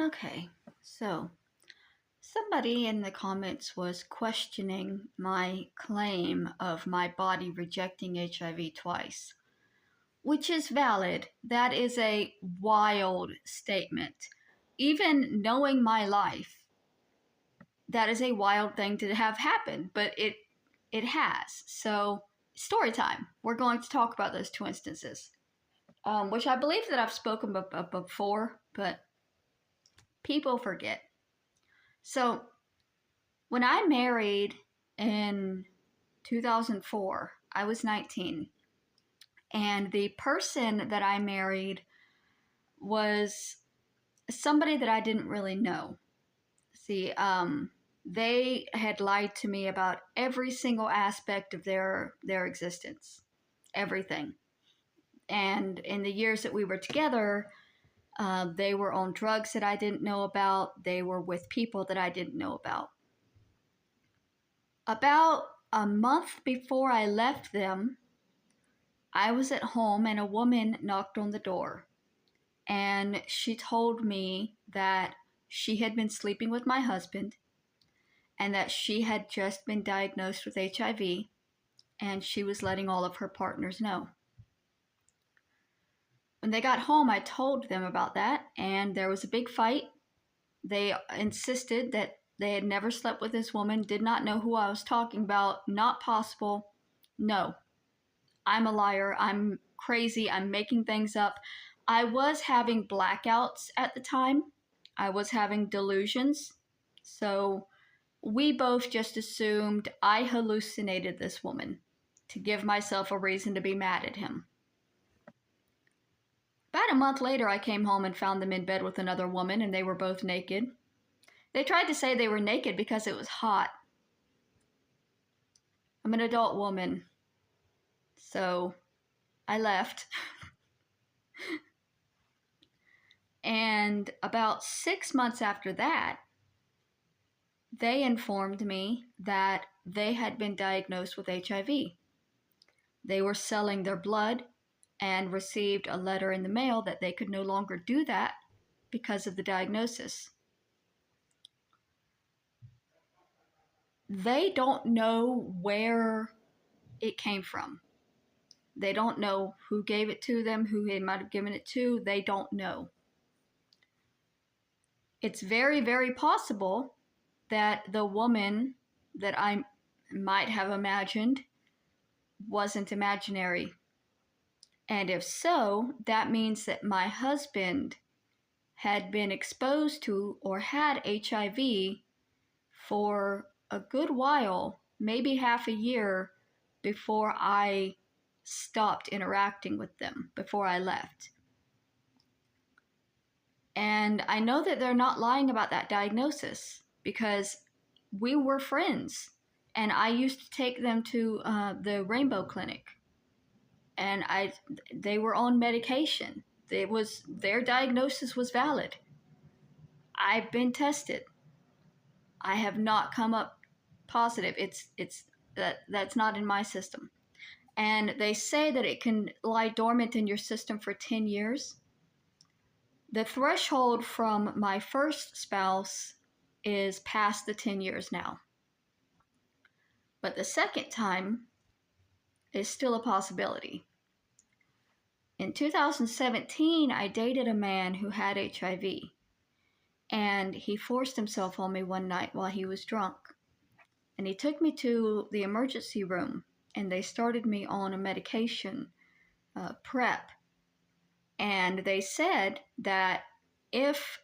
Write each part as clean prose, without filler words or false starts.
Okay, so somebody in the comments was questioning my claim of my body rejecting HIV twice, which is valid. That is a wild statement. Even knowing my life, that is a wild thing to have happen, but it has. So, story time. We're going to talk about those two instances, which I believe that I've spoken before, but people forget. So, when I married in 2004, I was 19, and the person that I married was somebody that I didn't really know. See, they had lied to me about every single aspect of their existence, everything. And in the years that we were together, they were on drugs that I didn't know about. They were with people that I didn't know about. About a month before I left them, I was at home and a woman knocked on the door. And she told me that she had been sleeping with my husband and that she had just been diagnosed with HIV and she was letting all of her partners know. When they got home, I told them about that and there was a big fight. They insisted that they had never slept with this woman, did not know who I was talking about, not possible. No, I'm a liar. I'm crazy. I'm making things up. I was having blackouts at the time. I was having delusions. So we both just assumed I hallucinated this woman to give myself a reason to be mad at him. About a month later, I came home and found them in bed with another woman, and they were both naked. They tried to say they were naked because it was hot. I'm an adult woman, so I left. And about 6 months after that, they informed me that they had been diagnosed with HIV. They were selling their blood and received a letter in the mail that they could no longer do that because of the diagnosis. They don't know where it came from. They don't know who gave it to them, who they might have given it to. They don't know. It's very, very possible that the woman that I might have imagined wasn't imaginary. And if so, that means that my husband had been exposed to or had HIV for a good while, maybe half a year, before I stopped interacting with them, before I left. And I know that they're not lying about that diagnosis because we were friends. And I used to take them to the Rainbow Clinic. And they were on medication. Their diagnosis was valid. I've been tested. I have not come up positive. That's not in my system. And they say that it can lie dormant in your system for 10 years. The threshold from my first spouse is past the 10 years now. But the second time is still a possibility. In 2017, I dated a man who had HIV, and he forced himself on me one night while he was drunk. And he took me to the emergency room, and they started me on a medication prep. And they said that if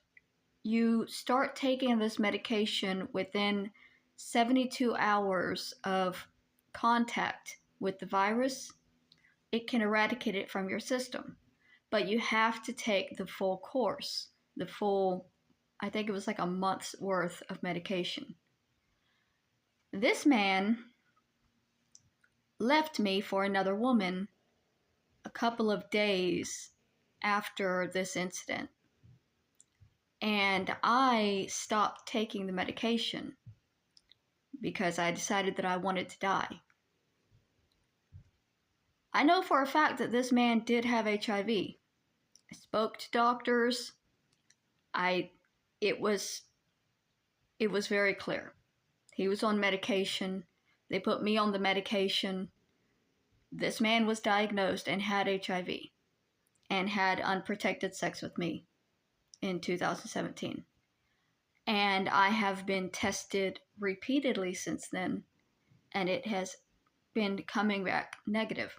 you start taking this medication within 72 hours of contact with the virus, it can eradicate it from your system. But you have to take the full course, I think it was like a month's worth of medication. This man left me for another woman a couple of days after this incident. And I stopped taking the medication because I decided that I wanted to die. I know for a fact that this man did have HIV. I spoke to doctors. I it was very clear. He was on medication. They put me on the medication. This man was diagnosed and had HIV and had unprotected sex with me in 2017. And I have been tested repeatedly since then, and it has been coming back negative.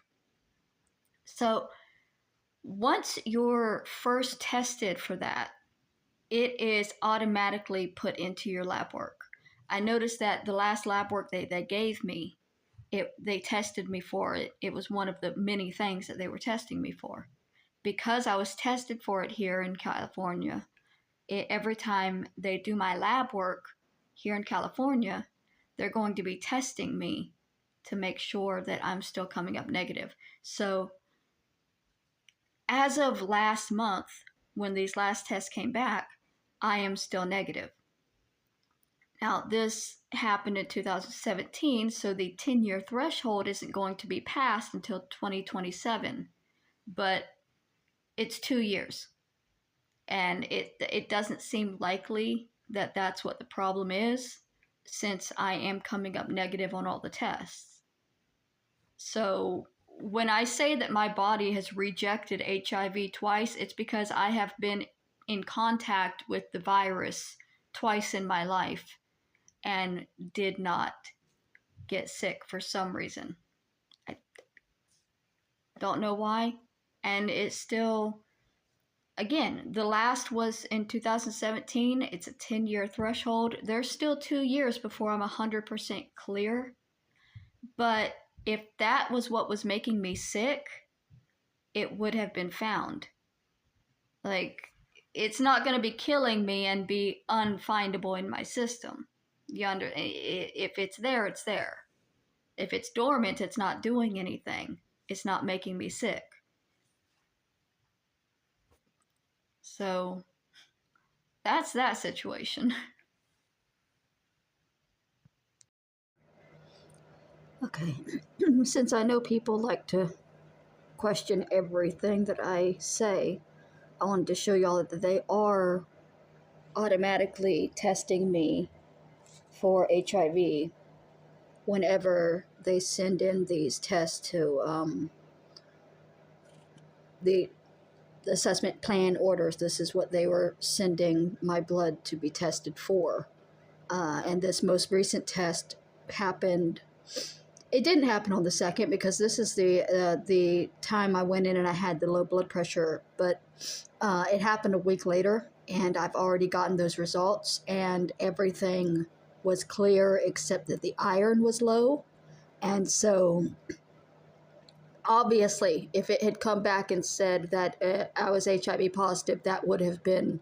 So once you're first tested for that, it is automatically put into your lab work. I noticed that the last lab work they gave me, they tested me for it. It was one of the many things that they were testing me for. Because I was tested for it here in California, every time they do my lab work here in California, they're going to be testing me to make sure that I'm still coming up negative. So as of last month, when these last tests came back, I am still negative. Now, this happened in 2017, so the 10-year threshold isn't going to be passed until 2027, but it's 2 years. And it doesn't seem likely that that's what the problem is, since I am coming up negative on all the tests. So when I say that my body has rejected HIV twice, it's because I have been in contact with the virus twice in my life and did not get sick for some reason. I don't know why. And it's still, again, the last was in 2017. It's a 10-year threshold. There's still 2 years before I'm 100% clear. But if that was what was making me sick, it would have been found. Like, it's not going to be killing me and be unfindable in my system. If it's there, it's there. If it's dormant, it's not doing anything. It's not making me sick. So that's that situation. Okay, since I know people like to question everything that I say, I wanted to show y'all that they are automatically testing me for HIV whenever they send in these tests to the assessment plan orders. This is what they were sending my blood to be tested for. And this most recent test happened. It didn't happen on the 2nd because this is the time I went in and I had the low blood pressure, but it happened a week later, and I've already gotten those results, and everything was clear except that the iron was low. And so obviously, if it had come back and said that I was HIV positive, that would have been,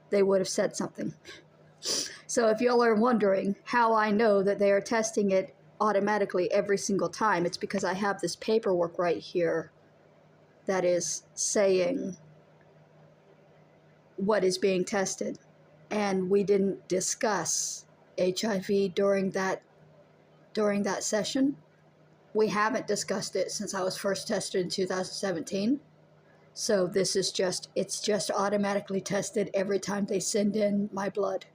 they would have said something. So if y'all are wondering how I know that they are testing it automatically every single time, it's because I have this paperwork right here that is saying what is being tested. And we didn't discuss HIV during that session. We haven't discussed it since I was first tested in 2017. So this is it's just automatically tested every time they send in my blood.